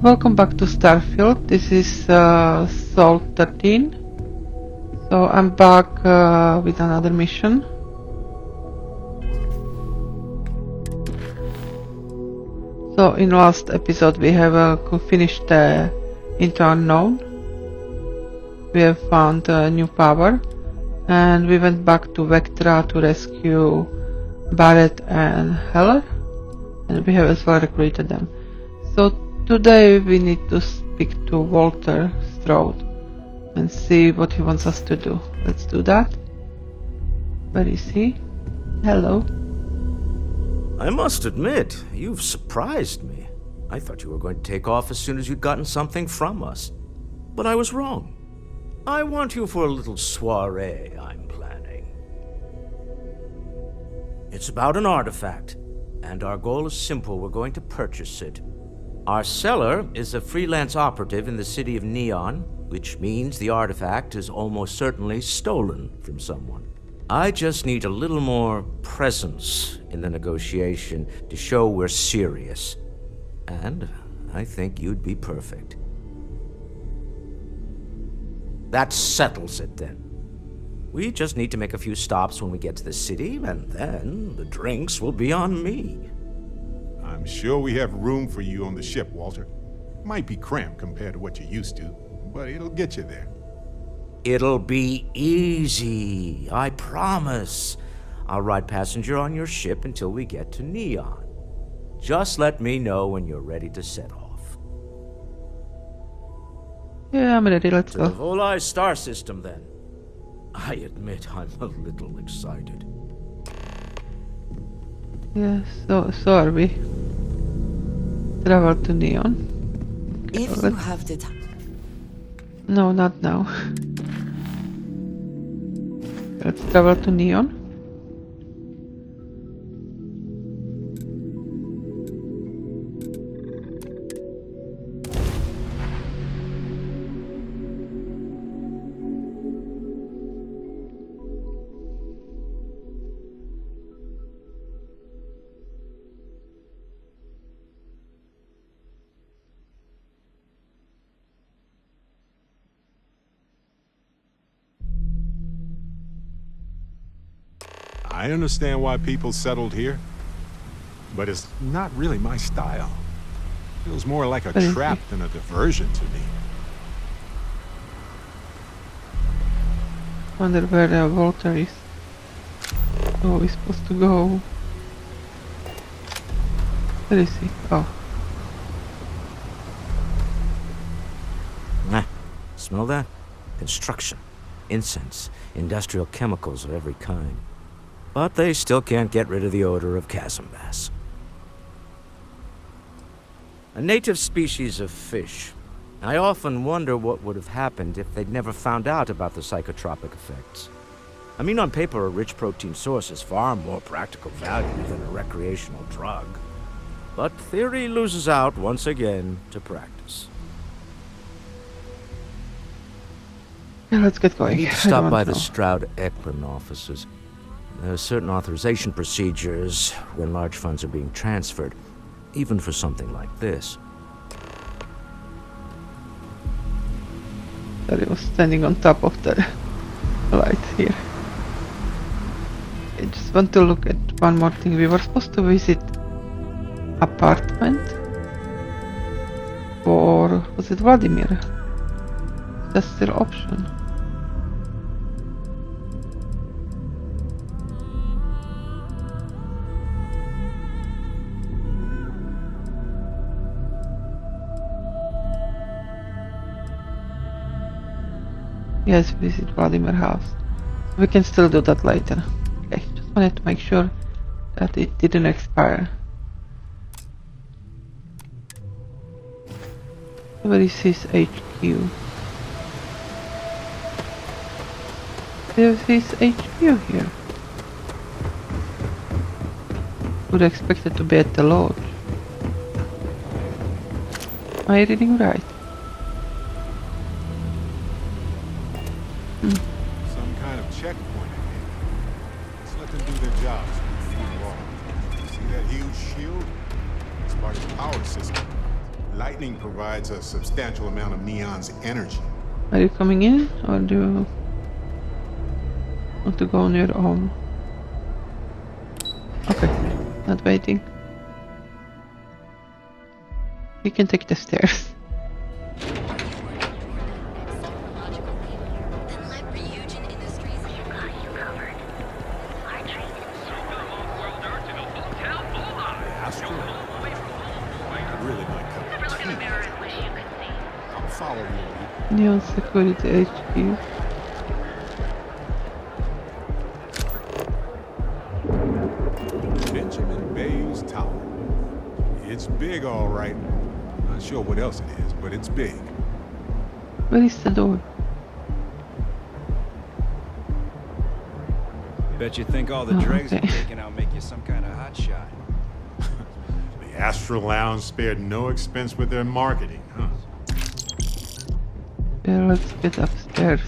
Welcome back to Starfield. This is Sol 13. So I'm back with another mission. So in last episode we have finished Into Unknown. We have found a new power and we went back to Vectra to rescue Barrett and Heller, and we have as well recruited them. So today we need to speak to Mr Stroud and see what he wants us to do. Let's do that. Where is he? Hello. I must admit, you've surprised me. I thought you were going to take off as soon as you'd gotten something from us. But I was wrong. I want you for a little soiree I'm planning. It's about an artifact, and our goal is simple. We're going to purchase it. Our seller is a freelance operative in the city of Neon, which means the artifact is almost certainly stolen from someone. I just need a little more presence in the negotiation to show we're serious. And I think you'd be perfect. That settles it then. We just need to make a few stops when we get to the city, and then the drinks will be on me. I'm sure we have room for you on the ship, Walter. Might be cramped compared to what you're used to, but it'll get you there. It'll be easy, I promise. I'll ride passenger on your ship until we get to Neon. Just let me know when you're ready to set off. Yeah, I'm ready. Let's To the go. Volai star system, then. I admit I'm a little excited. Yeah, so are we. Travel to Neon. If you let's- have the time. No, not now. Let's travel to Neon. I understand why people settled here, but it's not really my style. Feels more like a What is trap it? than a diversion to me. Wonder where Walter is. Oh, we're supposed to go. Where is he? Oh, Smell that? Construction, incense, industrial chemicals of every kind. But they still can't get rid of the odor of chasm bass. A native species of fish. I often wonder what would have happened if they'd never found out about the psychotropic effects. I mean, on paper, a rich protein source is far more practical value than a recreational drug. But theory loses out once again to practice. yeah, let's get I going. need to I stop don't by the know. Stroud Ekman offices. There are certain authorization procedures when large funds are being transferred, even for something like this. That he was standing on top of the light here. I just want to look at one more thing. We were supposed to visit apartment, or was it Vladimir? That's still option. Yes, visit Vladimir house. We can still do that later. Okay, just wanted to make sure that it didn't expire. Where is his HQ? There's his HQ here. Would expect it to be at the lodge. Am I reading right? Some kind of checkpoint ahead. Let's let them do their jobs. See that huge shield? It's part of the power system. Light lightning provides a substantial amount of Neon's energy. Are you coming in, or do you want to go on your own? Okay, not waiting. You can take the stairs. Astral? Really my cup of tea. I'll follow you. Neon Security HQ. Benjamin Bay's Tower. It's big, all right. Not sure what else it is, but it's big. Where is the door? Bet you think all the Oh, dregs okay. you're taking out make you some kind of hotshot. The Astral Lounge spared no expense with their marketing, huh? Yeah, let's get upstairs.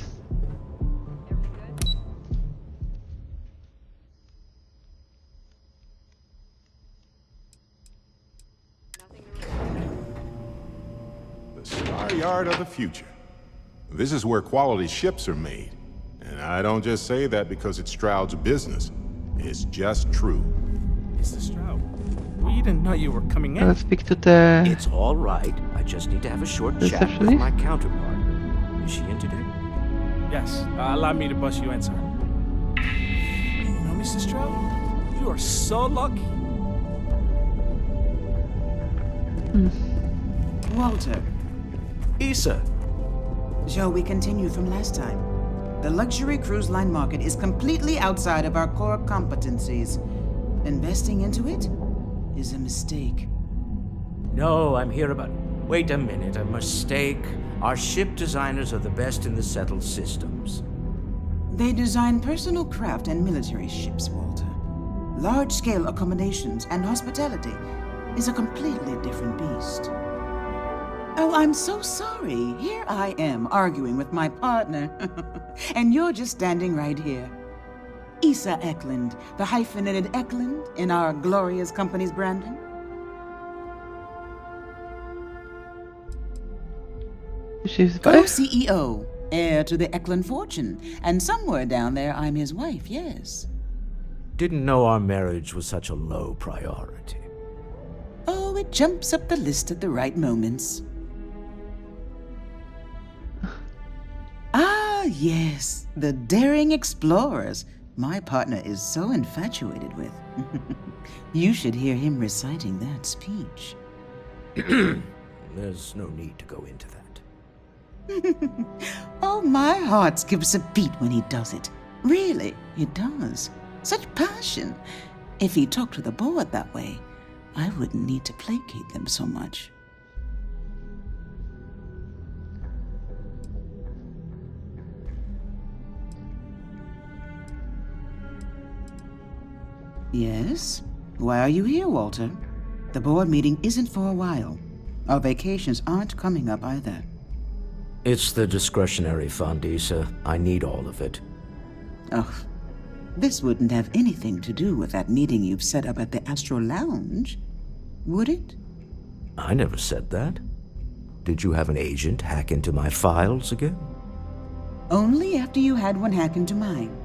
The Star Yard of the future. This is where quality ships are made. And I don't just say that because it's Stroud's business. It's just true. Mr. Stroud, we didn't know you were coming in. Let's speak to the It's all right. I just need to have a short chat with Receptionist? my counterpart. Is she in today? Yes, allow me to bust you in, sir. You know, Mr. Stroud, you are so lucky. Walter, Issa! shall we continue from last time? The luxury cruise line market is completely outside of our core competencies. Investing into it is a mistake. No, I'm here about... Wait a minute, a mistake. Our ship designers are the best in the settled systems. They design personal craft and military ships, Walter. Large-scale accommodations and hospitality is a completely different beast. Oh, I'm so sorry. Here I am arguing with my partner, and you're just standing right here. Issa Eklund, the hyphenated Eklund in our glorious company's branding. she's Co-CEO, heir to the Eklund fortune, and somewhere down there I'm his wife, yes. Didn't know our marriage was such a low priority. Oh, it jumps up the list at the right moments. Ah, yes, the daring explorers my partner is so infatuated with. You should hear him reciting that speech. There's no need to go into that. Oh, my heart skips a beat when he does it. Really, it does. Such passion. If he talked to the board that way, I wouldn't need to placate them so much. Yes? Why are you here, Walter? The board meeting isn't for a while. Our vacations aren't coming up either. It's the discretionary fund, Issa. I need all of it. Oh, this wouldn't have anything to do with that meeting you've set up at the Astral Lounge, would it? I never said that. Did you have an agent hack into my files again? Only after you had one hack into mine.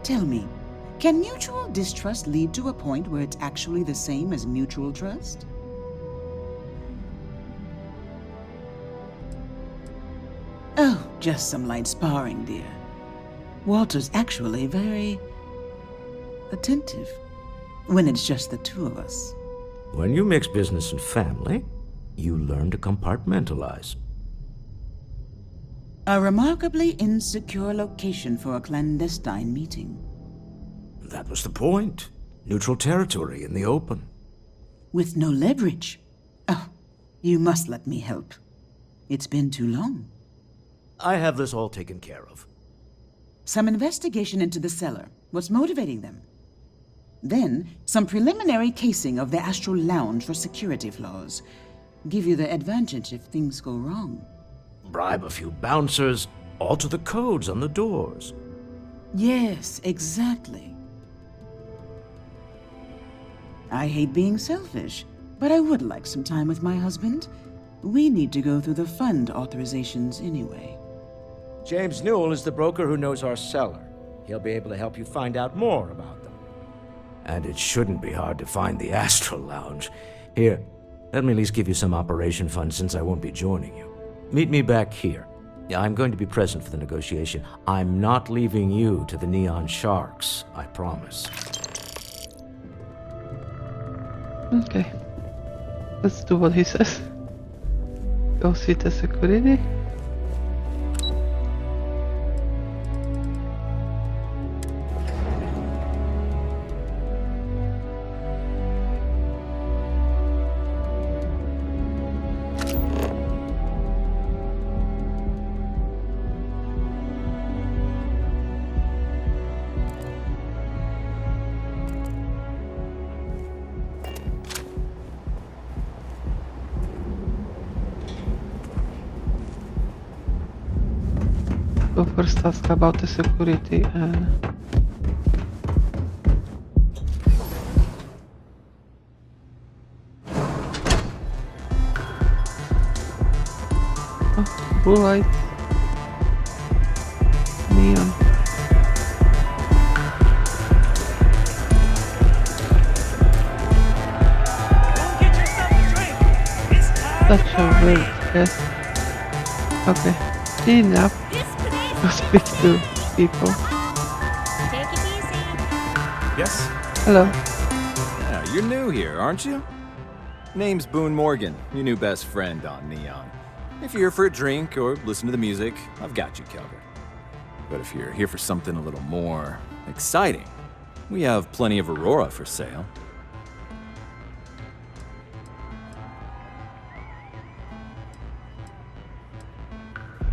Tell me, can mutual distrust lead to a point where it's actually the same as mutual trust? Oh, just some light sparring, dear. Walter's actually very attentive when it's just the two of us. When you mix business and family, you learn to compartmentalize. A remarkably insecure location for a clandestine meeting. That was the point. Neutral territory in the open. With no leverage. Oh, you must let me help. It's been too long. I have this all taken care of. Some investigation into the cellar. What's motivating them? Then, some preliminary casing of the Astral Lounge for security flaws. Give you the advantage if things go wrong. Bribe a few bouncers, alter the codes on the doors. Yes, exactly. I hate being selfish, but I would like some time with my husband. We need to go through the fund authorizations anyway. James Newell is the broker who knows our seller. He'll be able to help you find out more about them. And it shouldn't be hard to find the Astral Lounge. Here, let me at least give you some operation funds since I won't be joining you. Meet me back here. Yeah, I'm going to be present for the negotiation. I'm not leaving you to the Neon Sharks, I promise. Okay. Let's do what he says. Go see the security. Go first ask about the security. Oh, blue light. Neon. Such a weird guess. Okay. Enough. Go speak to people. Take it easy. Yes? Hello. Yeah, you're new here, aren't you? Name's Boone Morgan, your new best friend on Neon. If you're here for a drink or listen to the music, I've got you covered. But if you're here for something a little more exciting, we have plenty of Aurora for sale.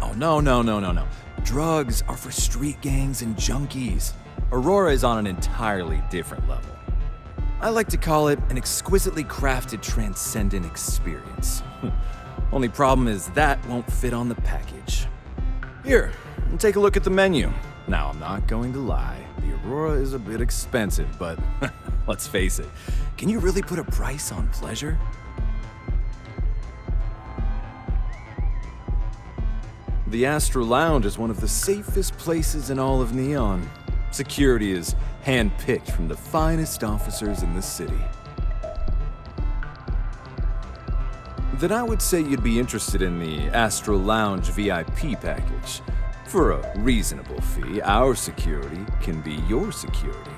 Oh, no. Drugs are for street gangs and junkies. Aurora is on an entirely different level. I like to call it an exquisitely crafted transcendent experience. Only problem is that won't fit on the package. Here, take a look at the menu. Now, I'm not going to lie, the Aurora is a bit expensive, but let's face it, can you really put a price on pleasure? The Astral Lounge is one of the safest places in all of Neon. Security is hand-picked from the finest officers in the city. Then I would say you'd be interested in the Astral Lounge VIP package. For a reasonable fee, our security can be your security.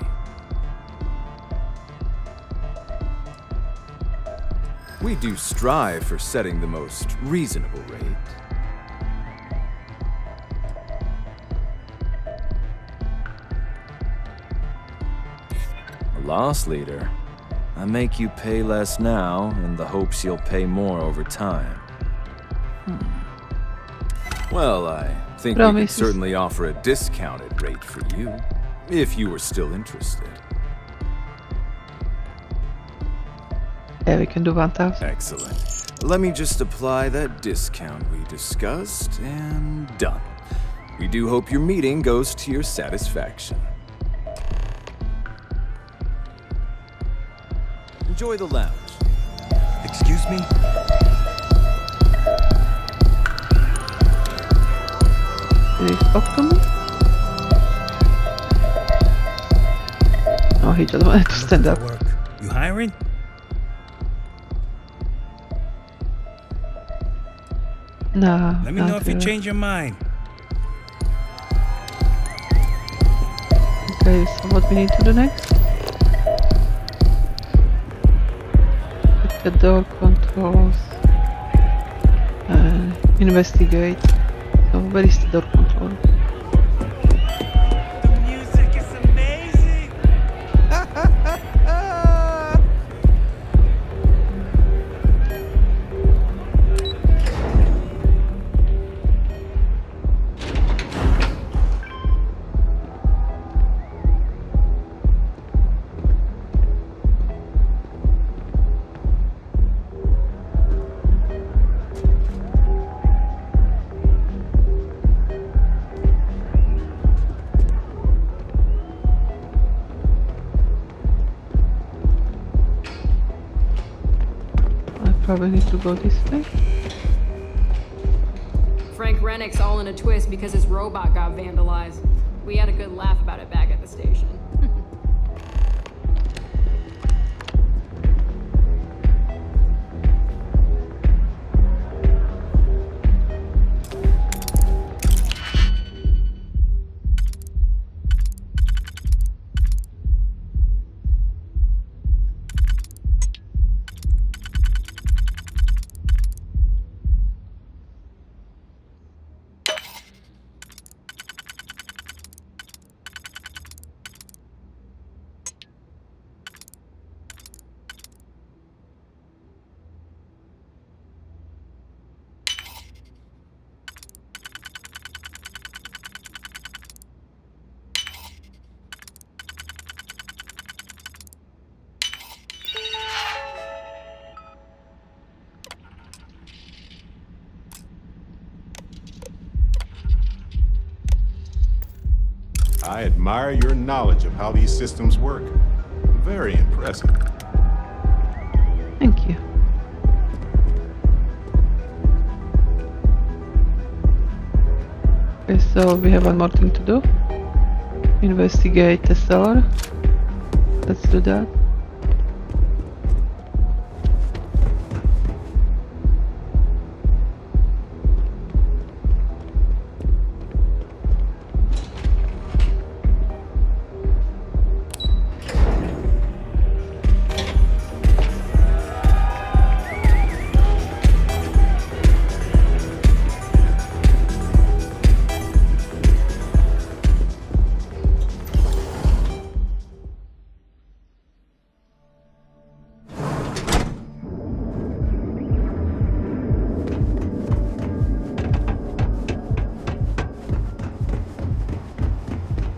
We do strive for setting the most reasonable rate. Loss leader. I make you pay less now in the hopes you'll pay more over time. Well, I think we could certainly offer a discounted rate for you, if you were still interested. Yeah, we can do 1,000. Excellent. Let me just apply that discount we discussed, and done. We do hope your meeting goes to your satisfaction. Enjoy the lounge. Excuse me? Did he talk to me? Oh, he just wanted to stand up. Work. You hiring? No. Let me know if you change your mind. Okay, so what we need to do next? Check the door controls and investigate. So where is the door control? The music is amazing! I probably need to go this way. Frank Rennick's all in a twist because his robot got vandalized. We had a good laugh about it back at the station. I admire your knowledge of how these systems work. Very impressive. Thank you. Okay, so we have one more thing to do. Investigate the cellar. Let's do that.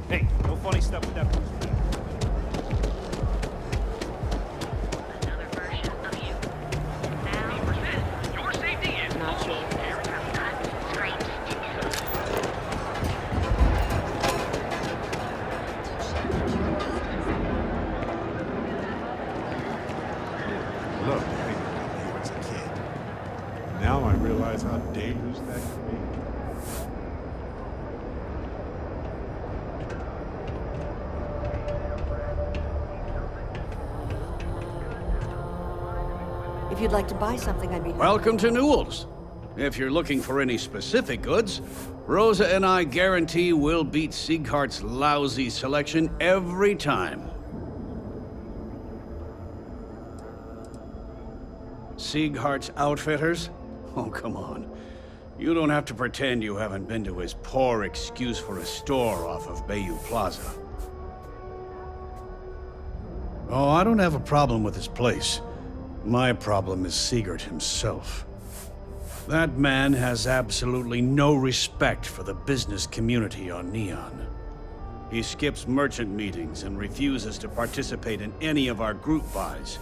Hey, no funny stuff with that. Another version of you. Now, your safety is Not sure. screams. Look, I knew you as a kid. Now I realize how dangerous that can be. If you'd like to buy something, I'd be happy. Welcome to Newell's. If you're looking for any specific goods, Rosa and I guarantee we'll beat Sieghart's lousy selection every time. Sieghart's Outfitters? Oh, come on. You don't have to pretend you haven't been to his poor excuse for a store off of Bayou Plaza. Oh, I don't have a problem with his place. My problem is Siegert himself. That man has absolutely no respect for the business community on Neon. He skips merchant meetings and refuses to participate in any of our group buys.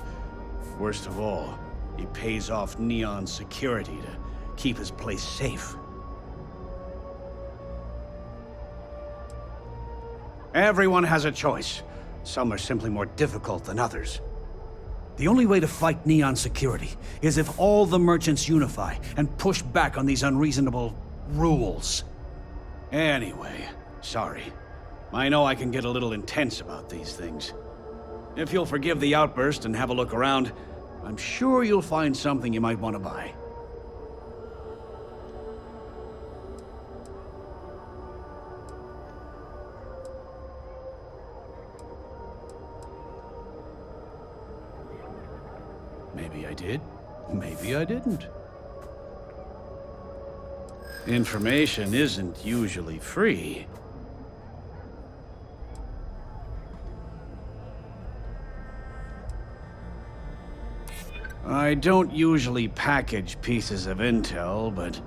Worst of all, he pays off Neon's security to keep his place safe. Everyone has a choice. Some are simply more difficult than others. The only way to fight Neon security is if all the merchants unify and push back on these unreasonable rules. Anyway, sorry. I know I can get a little intense about these things. If you'll forgive the outburst and have a look around, I'm sure you'll find something you might want to buy. Maybe I did, maybe I didn't. Information isn't usually free. I don't usually package pieces of intel, but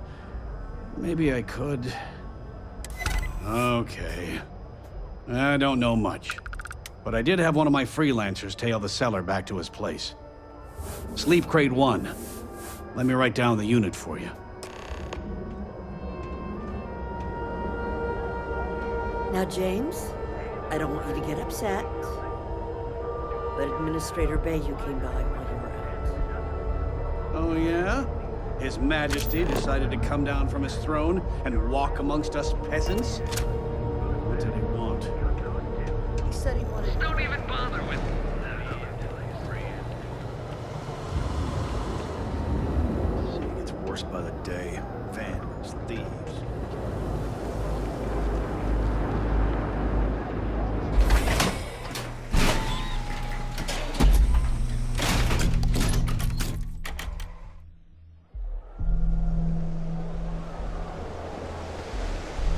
maybe I could. Okay. I don't know much, but I did have one of my freelancers tail the seller back to his place. Sleep Crate 1. Let me write down the unit for you. Now, James, I don't want you to get upset, but Administrator Bayou came by while you were out. Oh, yeah? His Majesty decided to come down from his throne and walk amongst us peasants? What did he want? He said he wanted... Don't even bother with... It gets worse by the day. Vandals, thieves.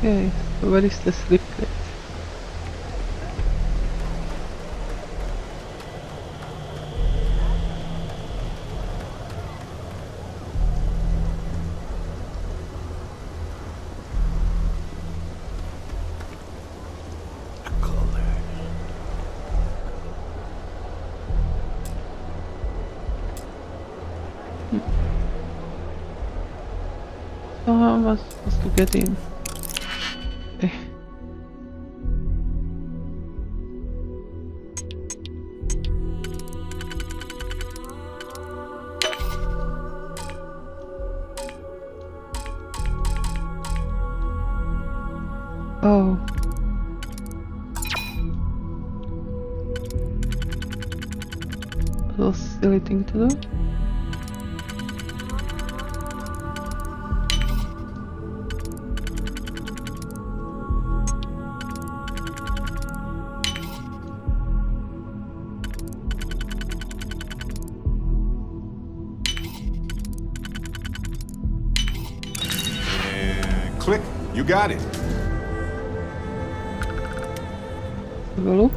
Okay, so where is the slip plate? So how am I supposed to get in? Okay. Oh. A little silly thing to do. Click. You got it. Have a look.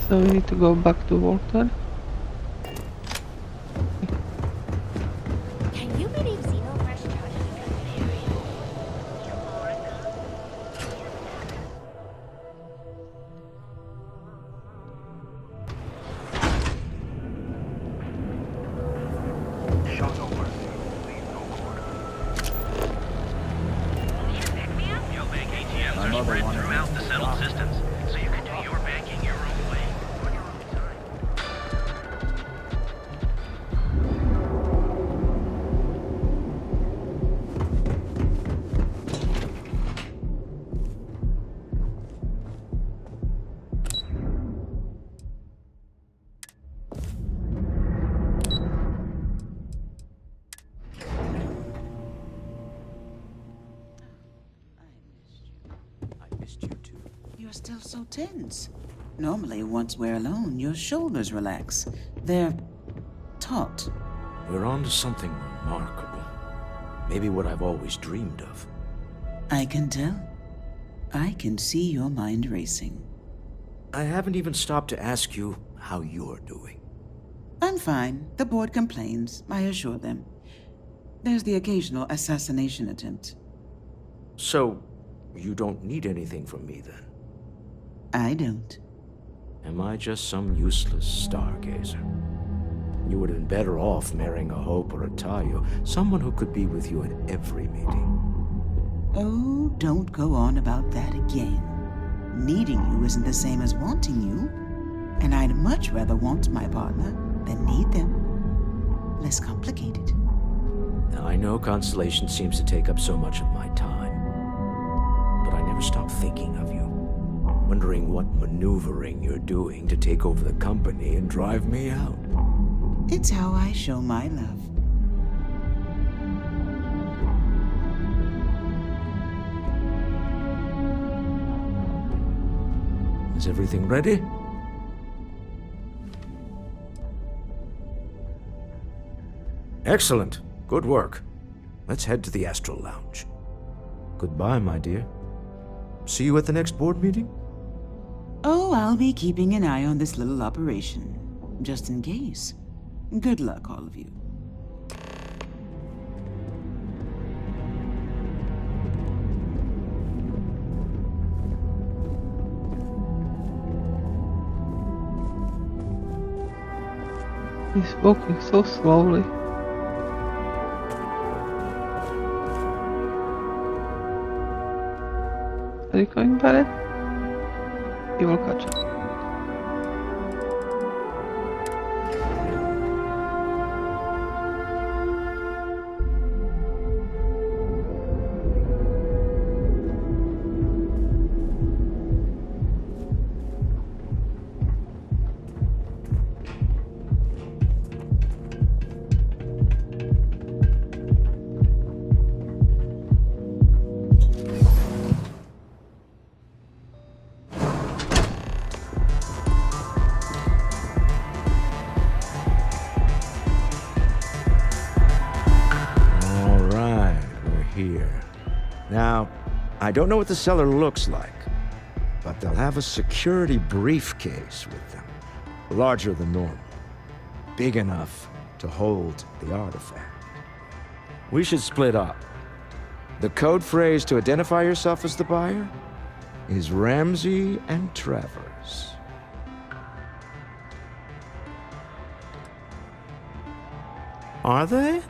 So we need to go back to water. Can you believe Xeno fresh charged the planetary? Show's over. Leave no quarter. Will you pick me up? Your bank ATMs My are mother spread wanted me throughout to the be settled doctor. systems, so you can do your banking your own way, on your own time. I missed you too. You're still so tense. Normally, once we're alone, your shoulders relax. They're taut. We're on to something remarkable. Maybe what I've always dreamed of. I can tell. I can see your mind racing. I haven't even stopped to ask you how you're doing. I'm fine. The board complains, I assure them. There's the occasional assassination attempt. So, you don't need anything from me then? I don't. Am I just some useless stargazer? You would have been better off marrying a Hope or a Tayo, someone who could be with you in every meeting. Oh, don't go on about that again. Needing you isn't the same as wanting you. And I'd much rather want my partner than need them. Less complicated. Now, I know Constellation seems to take up so much of my time, but I never stop thinking of you, wondering what maneuvering you're doing to take over the company and drive me out. It's how I show my love. Is everything ready? Excellent. Good work. Let's head to the Astral Lounge. Goodbye, my dear. See you at the next board meeting? Oh, I'll be keeping an eye on this little operation, just in case. Good luck, all of you. He's walking so slowly. Are you going, Barret? He will catch up. Now, I don't know what the cellar looks like, but they'll have a security briefcase with them. Larger than normal. Big enough to hold the artifact. We should split up. The code phrase to identify yourself as the buyer is Ramsey and Travers. Are they?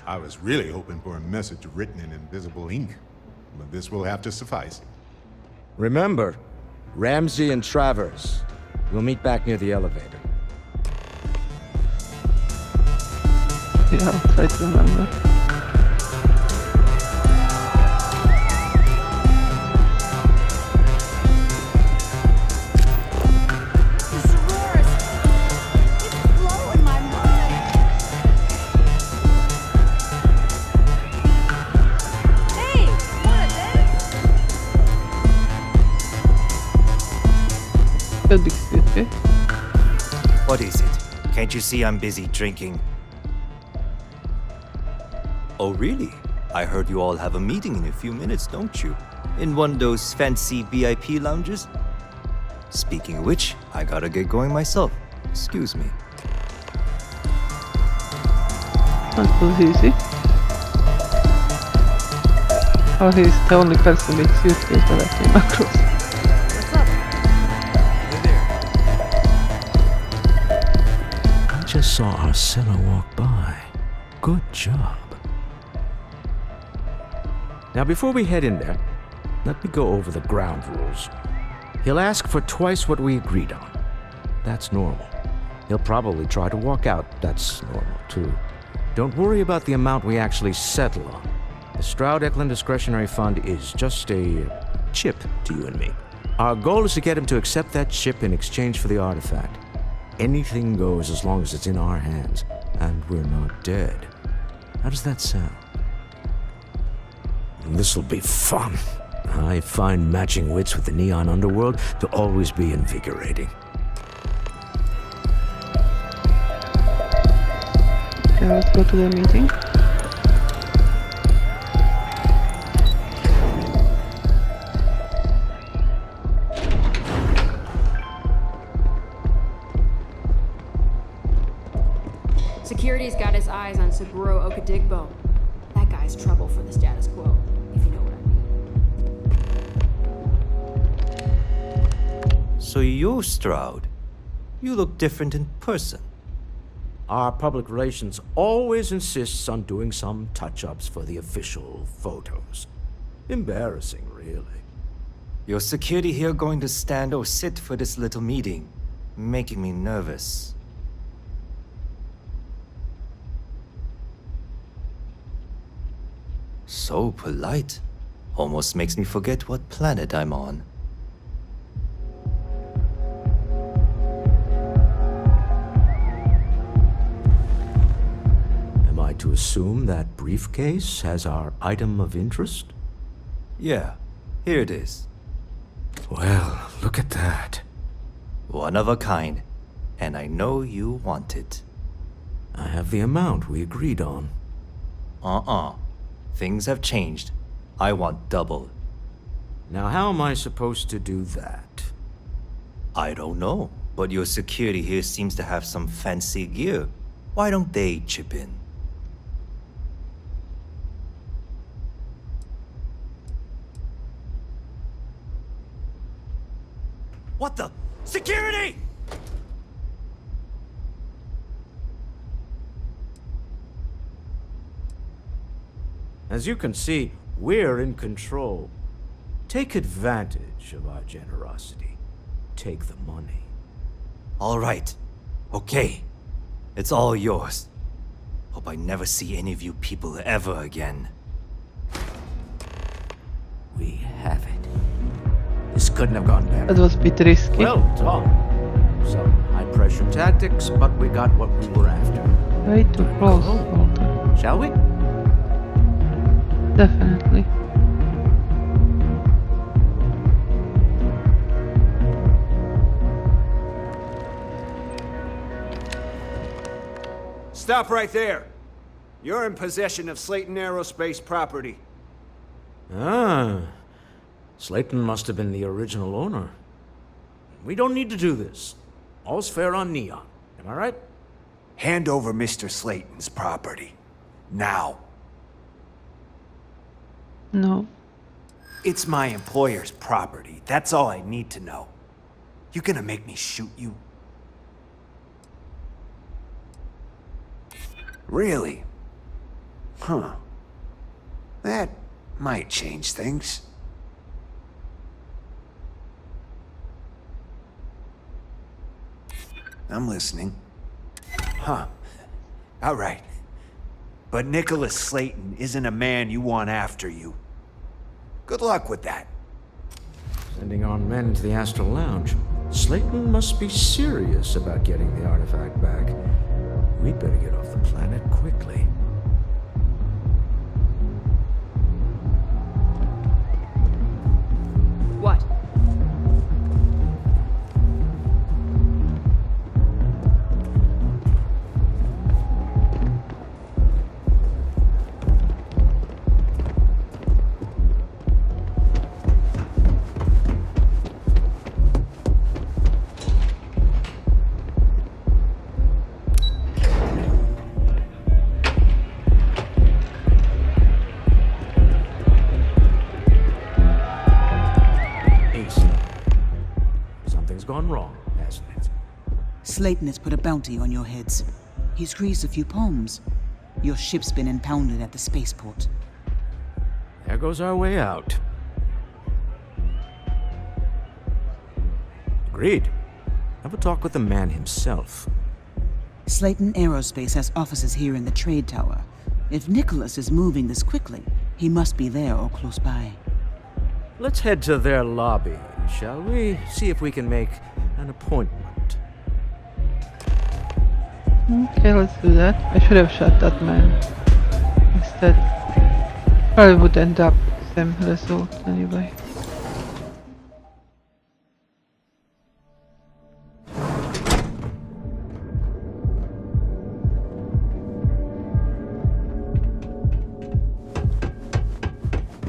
I was really hoping for a message written in invisible ink, but this will have to suffice. Remember, Ramsey and Travers. We'll meet back near the elevator. Yeah, I'll try to remember. What is it? Can't you see I'm busy drinking? Oh, really? I heard you all have a meeting in a few minutes, don't you? In one of those fancy VIP lounges? Speaking of which, I gotta get going myself. Excuse me. That was easy. Oh, he's the only person with suitcase that I came across. Just saw our cellar walk by. Good job. Now, before we head in there, let me go over the ground rules. He'll ask for twice what we agreed on. That's normal. He'll probably try to walk out. That's normal, too. Don't worry about the amount we actually settle on. The Stroud-Eklund Discretionary Fund is just a chip to you and me. Our goal is to get him to accept that chip in exchange for the artifact. Anything goes as long as it's in our hands, and we're not dead. How does that sound? This'll be fun. I find matching wits with the neon underworld to always be invigorating. Okay, let's go to the meeting. Security's got his eyes on Saburo Okadigbo. That guy's trouble for the status quo, if you know what I mean. So you're Stroud. You look different in person. Our public relations always insists on doing some touch-ups for the official photos. Embarrassing, really. Your security here going to stand or sit for this little meeting, making me nervous. So polite. Almost makes me forget what planet I'm on. Am I to assume that briefcase has our item of interest? Yeah, here it is. Well, look at that. One of a kind, and I know you want it. I have the amount we agreed on. Things have changed. I want double. Now, how am I supposed to do that? I don't know, but your security here seems to have some fancy gear. Why don't they chip in? What the? Security! As you can see, we're in control. Take advantage of our generosity. Take the money. All right. Okay. It's all yours. Hope I never see any of you people ever again. We have it. This couldn't have gone better. That was a bit risky. Well done. Some high-pressure tactics, but we got what we were after. Way too close, Walter. Shall we? Definitely. Stop right there. You're in possession of Slayton Aerospace property. Ah. Slayton must have been the original owner. We don't need to do this. All's fair on Neon. Am I right? Hand over Mr. Slayton's property. Now. No. It's my employer's property. That's all I need to know. You gonna make me shoot you? Really? Huh. That might change things. I'm listening. Huh. All right. But Nicholas Slayton isn't a man you want after you. Good luck with that. Sending our men to the Astral Lounge. Slayton must be serious about getting the artifact back. We'd better get off the planet quickly. What? Gone wrong, hasn't it? Slayton has put a bounty on your heads. He's greased a few palms. Your ship's been impounded at the spaceport. There goes our way out. Agreed. Have a talk with the man himself. Slayton Aerospace has offices here in the trade tower. If Nicholas is moving this quickly, he must be there or close by. Let's head to their lobby, shall we? See if we can make an appointment. Okay, let's do that. I should have shot that man instead. Probably would end up same result anyway.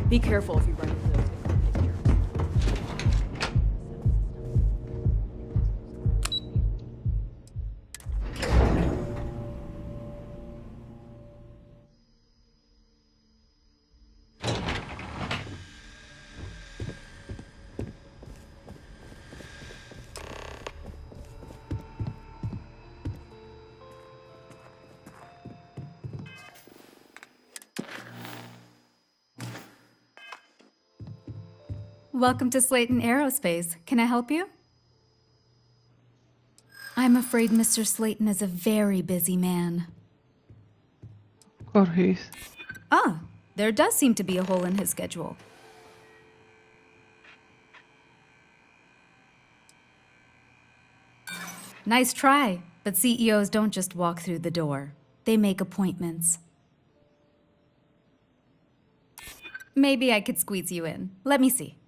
Be careful if you run into those. Welcome to Slayton Aerospace. Can I help you? I'm afraid Mr. Slayton is a very busy man. Of course he is. Ah, there does seem to be a hole in his schedule. Nice try, but CEOs don't just walk through the door. They make appointments. Maybe I could squeeze you in. Let me see.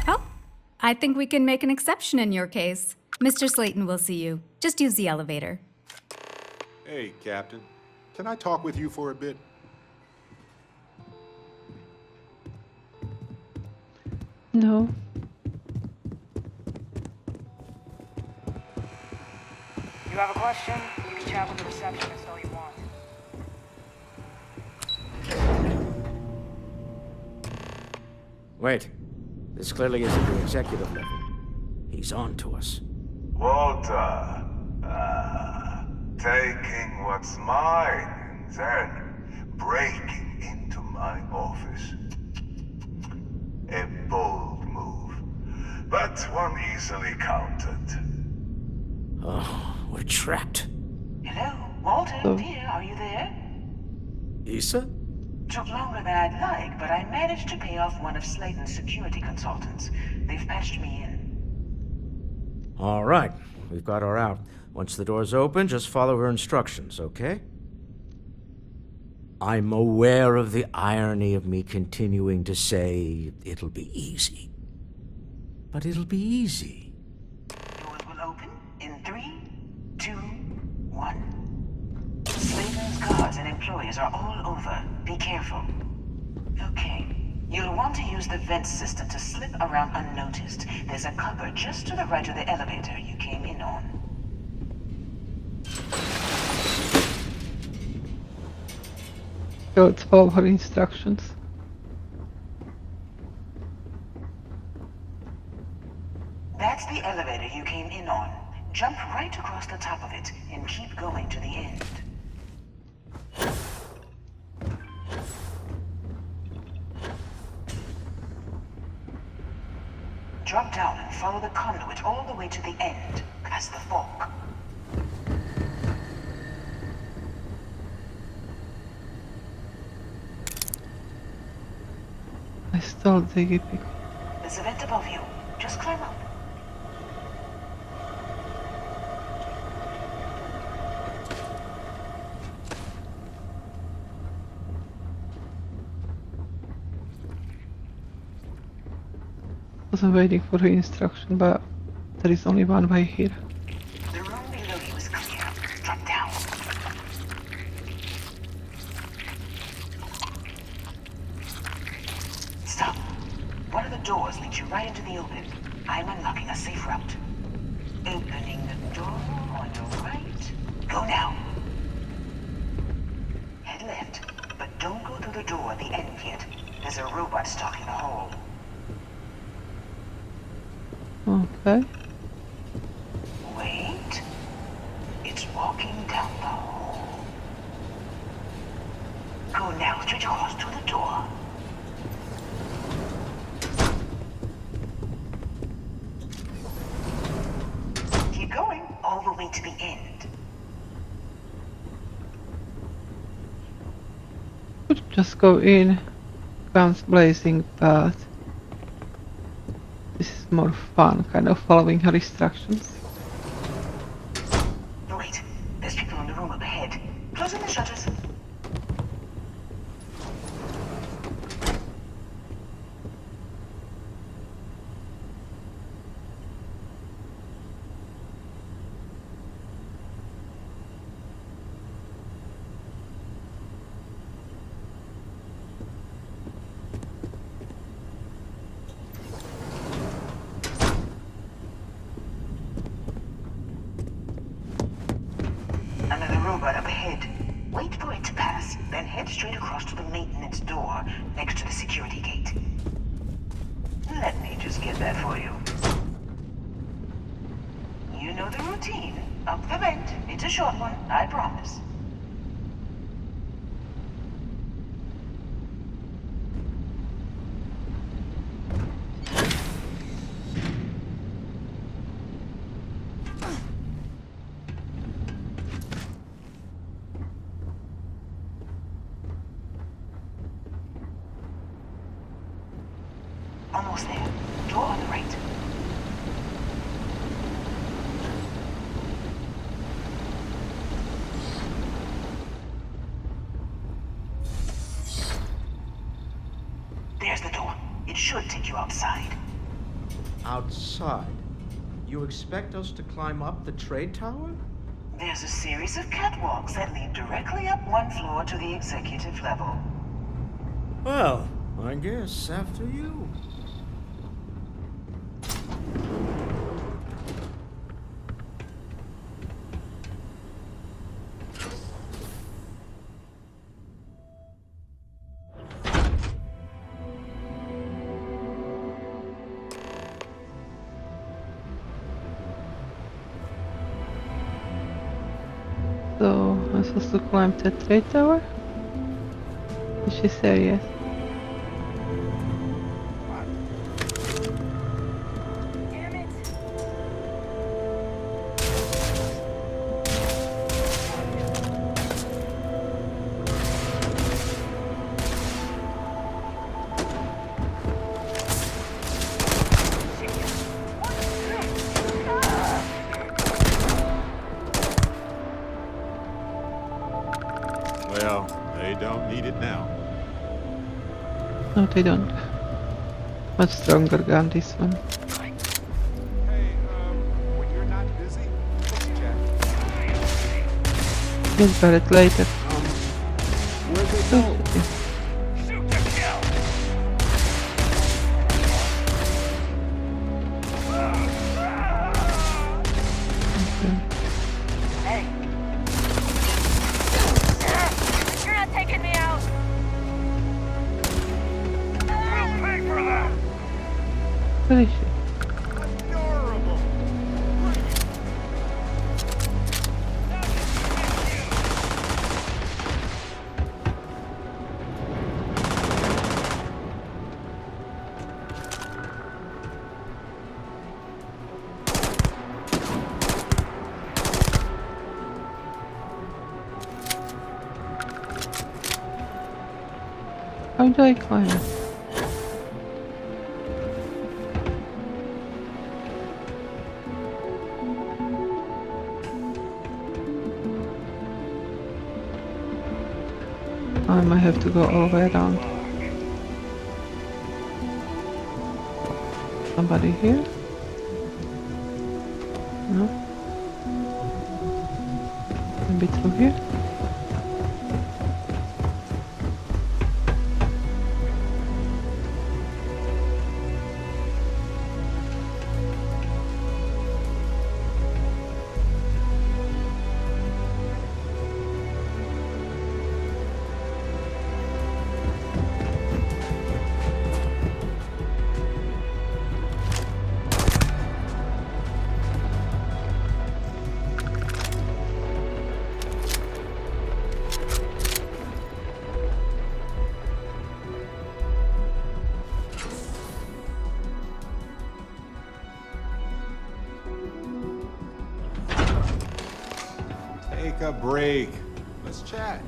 Oh, I think we can make an exception in your case. Mr. Slayton will see you. Just use the elevator. Hey, Captain. Can I talk with you for a bit? No. You have a question? You can chat with the receptionist all you want. Wait. This clearly isn't the executive level. He's on to us. Walter, taking what's mine and then breaking into my my office. A bold move, but one easily countered. Oh, we're trapped. Hello, Walter, Oh. dear, are you there? Issa? Took longer than I'd like, but I managed to pay off one of Slayton's security consultants. They've patched me in. All right, we've got her out. Once the door's open, just follow her instructions, okay? I'm aware of the irony of me continuing to say it'll be easy. But it'll be easy. Doors will open in 3, 2, 1. Slayton's guards and employees are all over. Be careful. Okay. You'll want to use the vent system to slip around unnoticed. There's a cupboard just to the right of the elevator you came in on. So let's follow her instructions. That's the elevator you came in on. Jump right across the top of it and keep going to the end. Drop down and follow the conduit all the way to the end, past the fork. I stole the Gippy. There's a vent above you. Just climb up. I was waiting for her instruction, but there is only one way here. The room below you is clear. Drop down. Stop. One of the doors leads you right into the open. I'm unlocking a safe route. Opening the door on your right. Go now. Head left, but don't go through the door at the end yet. There's a robot stalking the hall. Okay. Wait. It's walking down the hall. Go now, straight across to the door. Keep going, all the way to the end. Could just go in, guns blazing, but this is more fun, kind of following her instructions. Wait, there's people in the room up ahead. Closing the shutters. Another robot up ahead. Wait for it to pass, then head straight across to the maintenance door next to the security gate. Let me just get that for you. You know the routine. Up the vent. It's a short one, I promise. Almost there. Door on the right. There's the door. It should take you outside. Outside? You expect us to climb up the trade tower? There's a series of catwalks that lead directly up one floor to the executive level. Well, I guess after you. So I'm supposed to climb the trade tower? Did she say yes? No, they don't. Much stronger gun, this one. When you're not busy, let's chat. Get Barrett later. Where'd they go? Shoot to kill! Hey. You're not taking me out. We'll pay for that! Where is she? Adorable! How do I climb? I might have to go all the way around. Somebody here? No? Maybe through here? Take a break. Let's chat.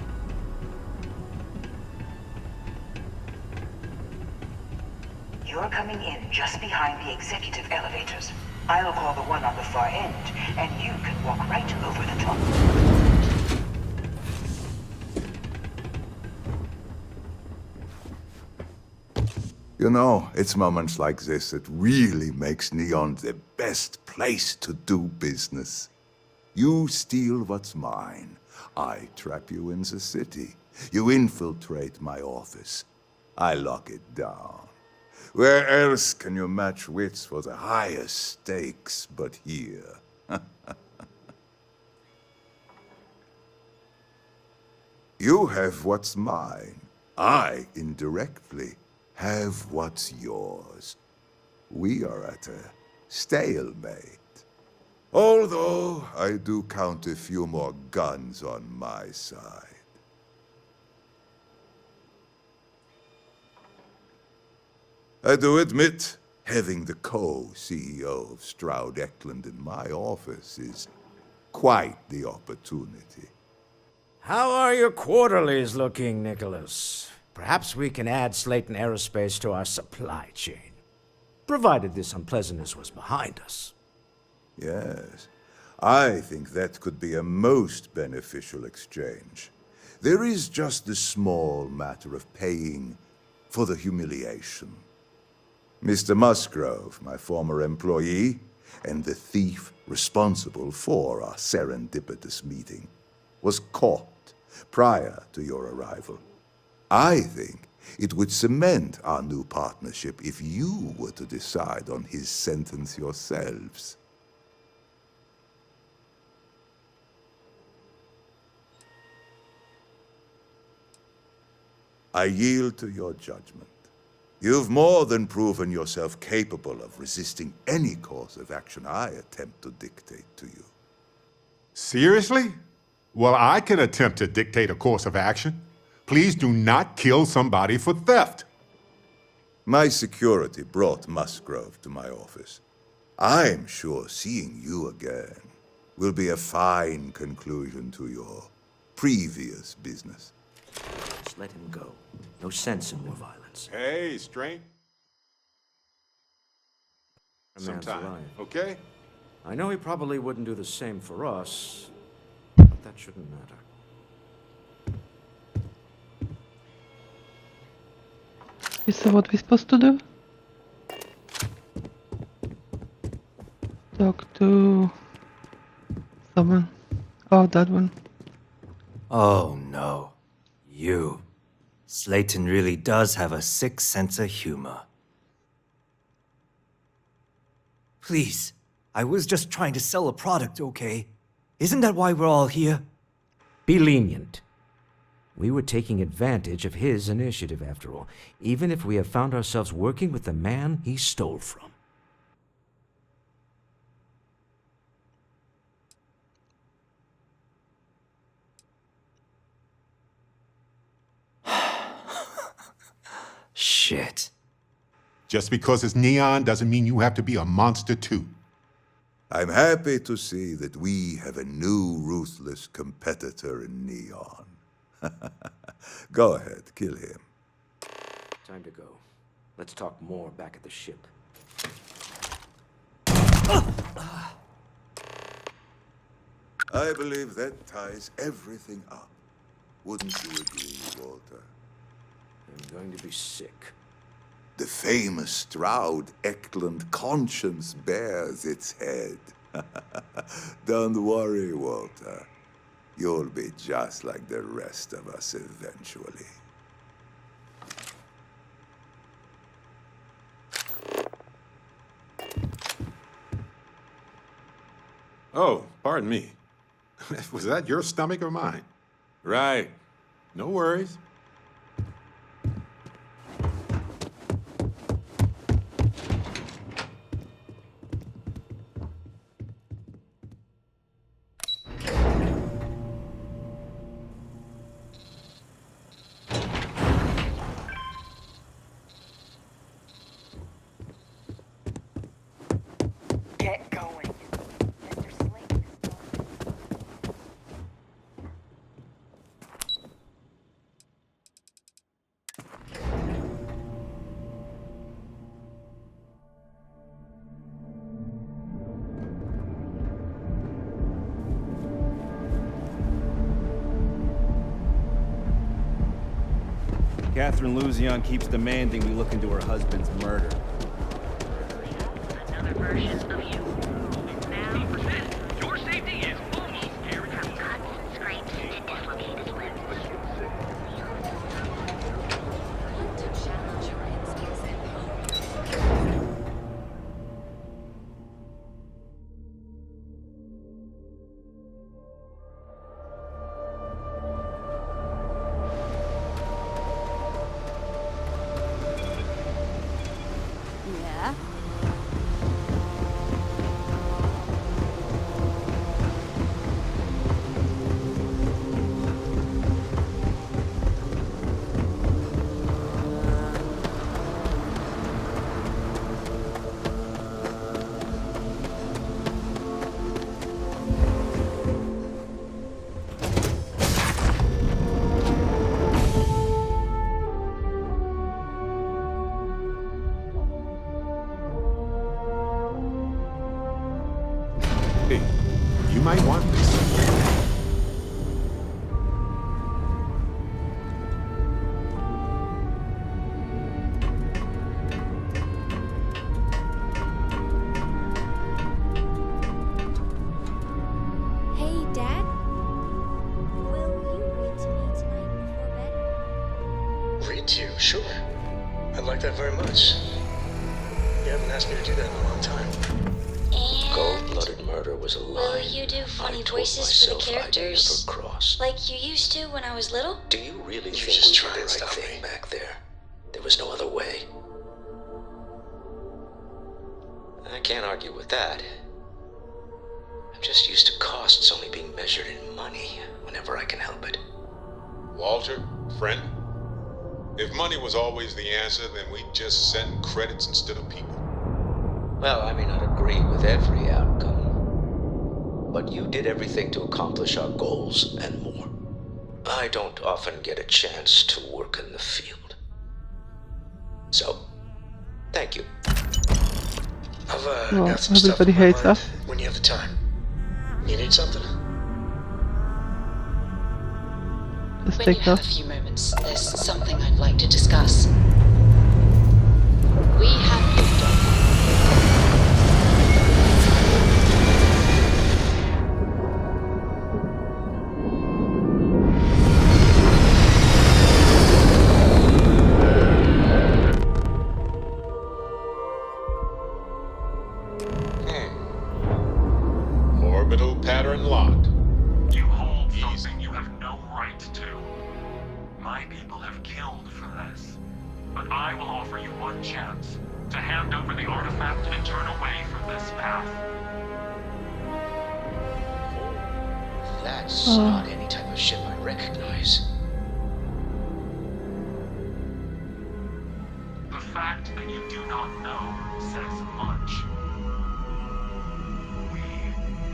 You're coming in just behind the executive elevators. I'll call the one on the far end, and you can walk right over the top. You know, it's moments like this that really makes Neon the best place to do business. You steal what's mine. I trap you in the city. You infiltrate my office. I lock it down. Where else can you match wits for the highest stakes but here? You have what's mine. I, indirectly, have what's yours. We are at a stalemate. Although I do count a few more guns on my side. I do admit, having the co-CEO of Stroud Eklund in my office is quite the opportunity. How are your quarterlies looking, Nicholas? Perhaps we can add Slayton Aerospace to our supply chain, provided this unpleasantness was behind us. Yes, I think that could be a most beneficial exchange. There is just the small matter of paying for the humiliation. Mr. Musgrove, my former employee, and the thief responsible for our serendipitous meeting, was caught prior to your arrival. I think it would cement our new partnership if you were to decide on his sentence yourselves. I yield to your judgment. You've more than proven yourself capable of resisting any course of action I attempt to dictate to you. Seriously? Well, I can attempt to dictate a course of action. Please do not kill somebody for theft. My security brought Musgrove to my office. I'm sure seeing you again will be a fine conclusion to your previous business. Just let him go. No sense in more violence. Hey, Strain. Sometime, okay? I know he probably wouldn't do the same for us, but that shouldn't matter. Issa, what we supposed to do? Talk to someone. Oh, that one. Oh no. You. Slayton really does have a sick sense of humor. Please, I was just trying to sell a product, okay? Isn't that why we're all here? Be lenient. We were taking advantage of his initiative, after all, even if we have found ourselves working with the man he stole from. Shit. Just because it's neon doesn't mean you have to be a monster too. I'm happy to see that we have a new ruthless competitor in Neon. Go ahead, kill him. Time to go. Let's talk more back at the ship. I believe that ties everything up. Wouldn't you agree, Walter? I'm going to be sick. The famous Stroud Eklund conscience bears its head. Don't worry, Walter. You'll be just like the rest of us eventually. Oh, pardon me. Was that your stomach or mine? Right. No worries. Get going. Mr. Slayton is Catherine Luzion keeps demanding we look into her husband's murder. Another version of you. Now, Your safety is almost guaranteed. from cuts and scrapes to dislocated limbs. To challenge your instincts and yeah? Hey, you might want this. Hey, Dad? Will you read to me tonight before bed? Read to you? Sure. I'd like that very much. You haven't asked me to do that in a long time. Cold-blooded murder was a lie. Will you do funny voices for the characters? Like you used to when I was little? Do you really You think just we try did and the right stop thing me. back there? There was no other way. I can't argue with that. I'm just used to costs only being measured in money whenever I can help it. Walter, friend, if money was always the answer, then we'd just send credits instead of people. Well, I may not agree with every outcome, but you did everything to accomplish our goals and more. I don't often get a chance to work in the field. So, thank you. I've Well, got some stuff everybody on my hates mind us. when you have the time. You need something? Just When you take have a off. few moments, there's something I'd like to discuss. We have liftoff. Orbital pattern locked. You hold something you have no right to. My people have killed for this. But I will offer you one chance to hand over the artifact and turn away from this path. That's not any type of ship I recognize. The fact that you do not know says much. We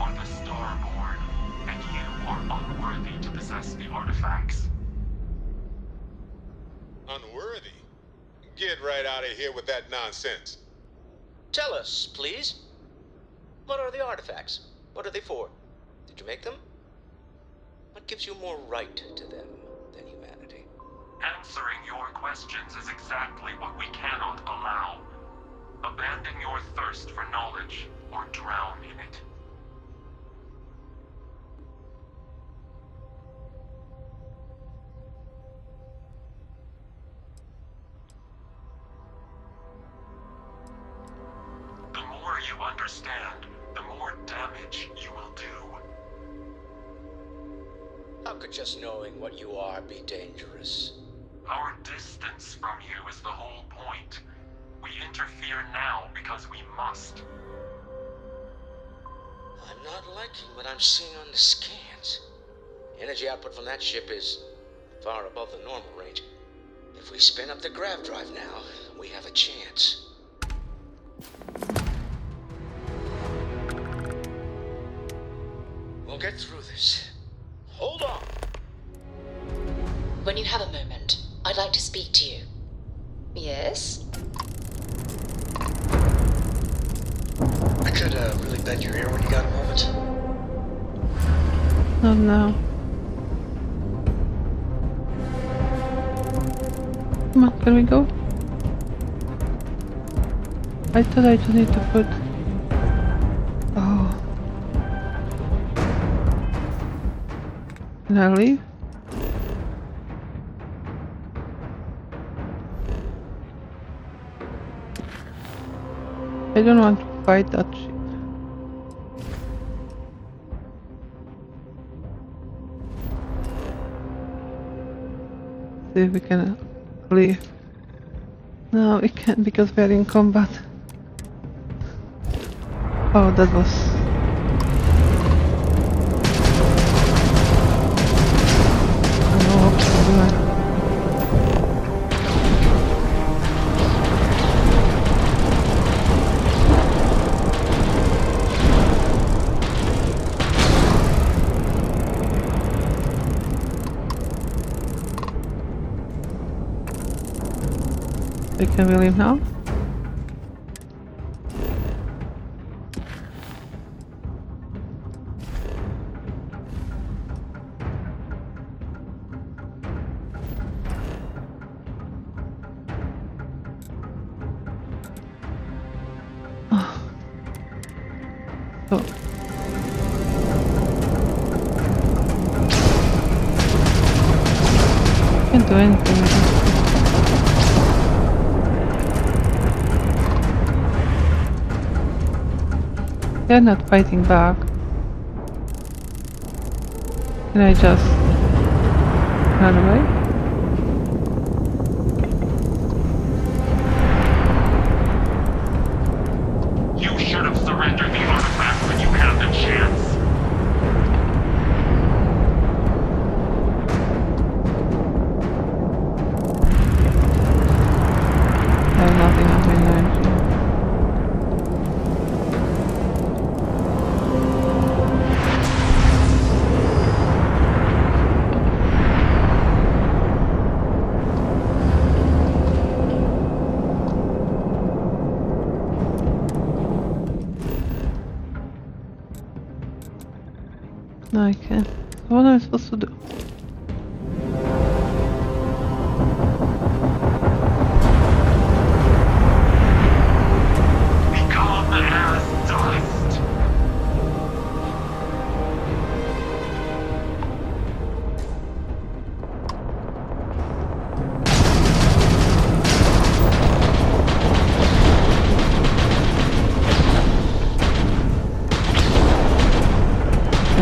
are the Starborn, and you are unworthy to possess the artifacts. Unworthy? Get right out of here with that nonsense. Tell us, please. What are the artifacts? What are they for? Did you make them? What gives you more right to them than humanity? Answering your questions is exactly what we cannot allow. Abandon your thirst for knowledge, or drown in it. The more you understand, the more damage you will do. How could just knowing what you are be dangerous? Our distance from you is the whole point. We interfere now because we must. I'm not liking what I'm seeing on the scans. Energy output from that ship is far above the normal range. If we spin up the grav drive now, we have a chance. We'll get through this. Hold on. When you have a moment, I'd like to speak to you. Yes? I could really bend your ear when you got a moment. Not now. Come on, can we go? I thought I just need to put... Oh. Can I leave? I don't want to fight that shit. See if we can leave. No, we can't because we are in combat. Oh, that was... Can we leave now? Oh. So. Can't do anything. They're not fighting back. Can I just run away? You should have surrendered the artifact when you had the chance. I have nothing on my knife. No, I can't. What am I supposed to do?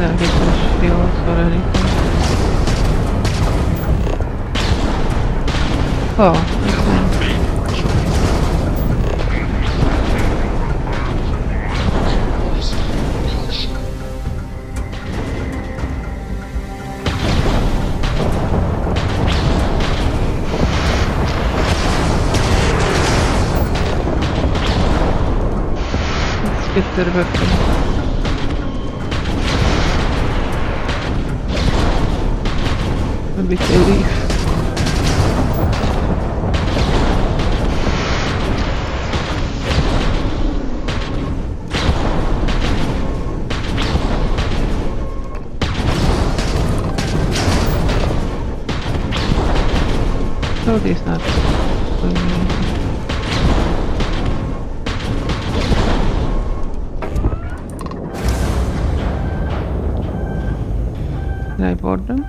Can I get some shields or anything? Oh, okay. Let's get their weapons. Maybe they leave. So this not Can I board them?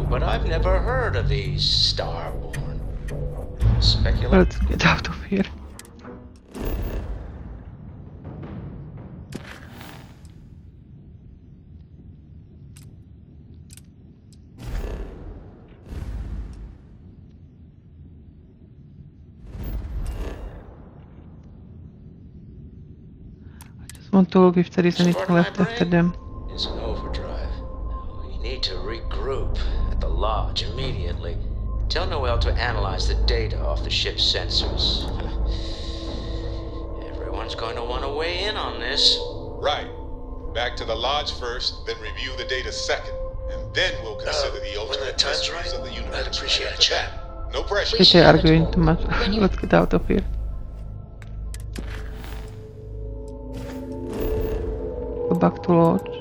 But I've never heard of these Starborn. Speculate. Let's get out of here. I just want to look if there is anything left after them. It's an overdrive. We need to regroup at the lodge immediately. Tell Noel to analyze the data off the ship's sensors. Everyone's going to want to weigh in on this. Right. Back to the lodge first, then review the data second. And then we'll consider the ultimate mysteries of the universe. I'd appreciate a chat. No pressure. They are arguing too much. Let's get out of here. Go back to lodge.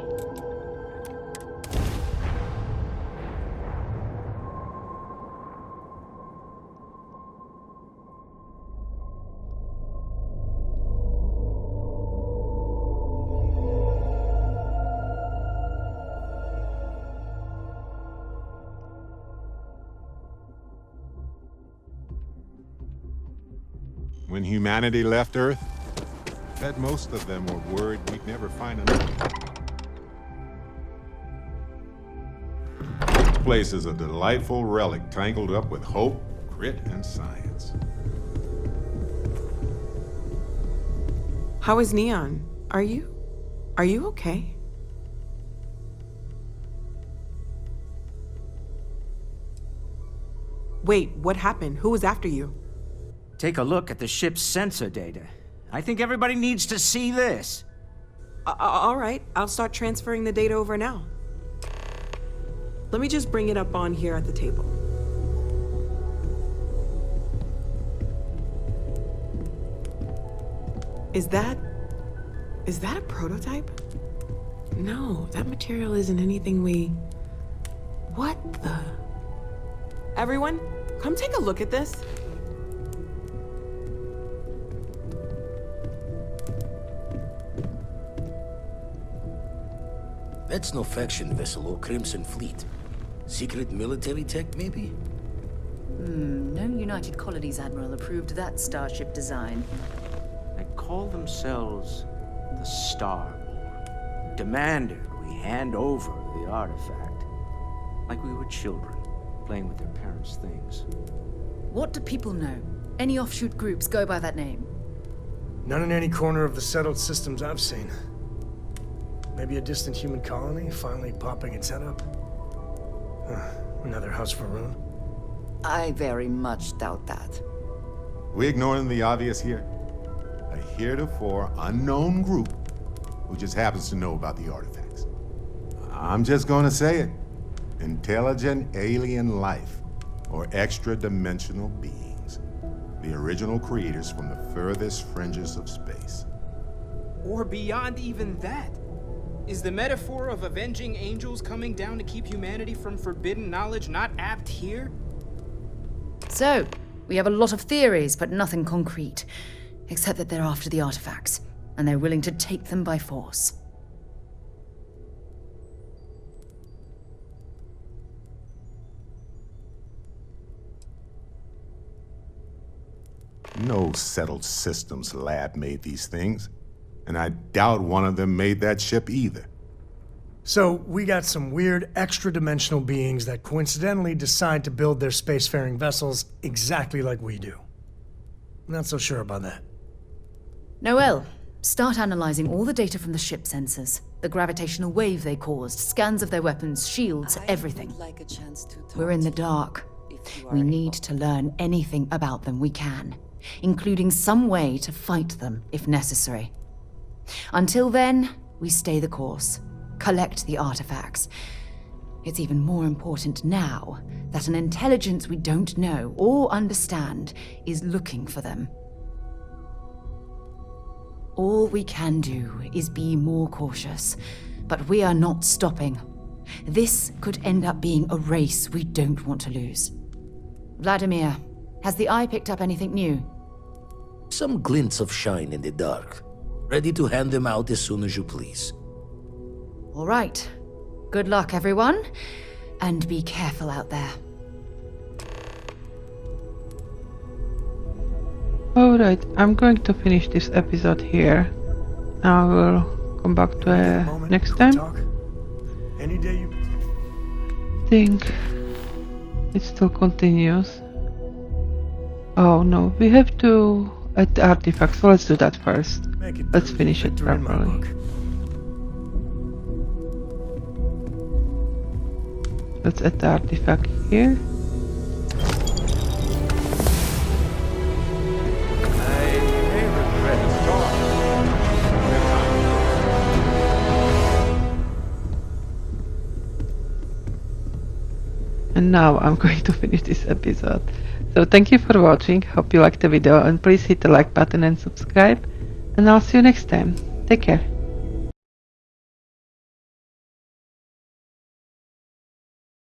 When humanity left Earth, I bet most of them were worried we'd never find another. This place is a delightful relic tangled up with hope, grit, and science. How is Neon? Are you okay? Wait, what happened? Who was after you? Take a look at the ship's sensor data. I think everybody needs to see this. All right, I'll start transferring the data over now. Let me just bring it up on here at the table. Is that a prototype? No, that material isn't anything we... What the... Everyone, come take a look at this. That's no faction vessel or Crimson Fleet. Secret military tech, maybe? No United Colonies Admiral approved that starship design. They call themselves the Starborn. Demanded we hand over the artifact. Like we were children, playing with their parents' things. What do people know? Any offshoot groups go by that name? None in any corner of the settled systems I've seen. Maybe a distant human colony finally popping its head up? Another house for Rune? I very much doubt that. We ignoring the obvious here? A heretofore unknown group who just happens to know about the artifacts. I'm just gonna say it. Intelligent alien life, or extra-dimensional beings. The original creators from the furthest fringes of space. Or beyond even that. Is the metaphor of avenging angels coming down to keep humanity from forbidden knowledge not apt here? So, we have a lot of theories, but nothing concrete. Except that they're after the artifacts, and they're willing to take them by force. No settled systems lab made these things, and I doubt one of them made that ship either. So, we got some weird extra-dimensional beings that coincidentally decide to build their spacefaring vessels exactly like we do. Not so sure about that. Noel, start analyzing all the data from the ship sensors. The gravitational wave they caused, scans of their weapons, shields, everything. We're in the dark. We need to learn anything about them we can, including some way to fight them if necessary. Until then, we stay the course. Collect the artifacts. It's even more important now that an intelligence we don't know or understand is looking for them. All we can do is be more cautious, but we are not stopping. This could end up being a race we don't want to lose. Vladimir, has the Eye picked up anything new? Some glints of shine in the dark. Ready to hand them out as soon as you please. All right. Good luck, everyone. And be careful out there. Alright, I'm going to finish this episode here. I will come back to next time. Any day you... I think it still continues. Oh no, we have to add the artifacts, so let's do that first. Let's finish it properly. Let's add the artifact here. And now I'm going to finish this episode. So thank you for watching, hope you liked the video, and please hit the like button and subscribe, and I'll see you next time. Take care.